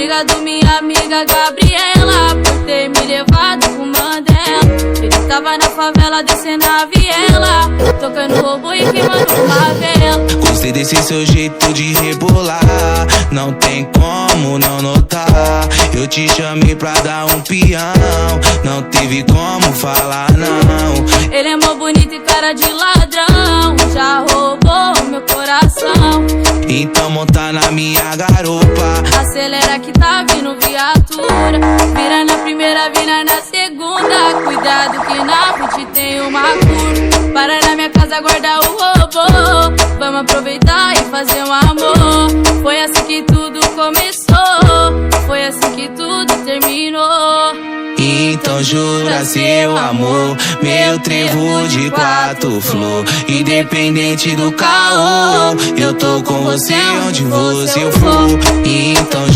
Obrigado minha amiga Gabriela por ter me levado com Mandela. Ele tava na favela descendo a viela, tocando robô e queimando favela. Gostei desse seu jeito de rebolar, não tem como não notar. Eu te chamei pra dar um peão, não teve como falar não. Ele é mó bonito e cara de ladrão, já roubou meu coração. Então monta na minha garupa, acelera que tá vindo viatura. Vira na primeira, vira na segunda. Cuidado que na frente tem uma curva. Para na minha casa, guarda o robô. Vamos aproveitar e fazer um amor. Foi assim que tudo começou, foi assim que tudo terminou. Então jura seu amor, meu trevo de 4 flor. Independente do caô, eu tô com você onde você for. Então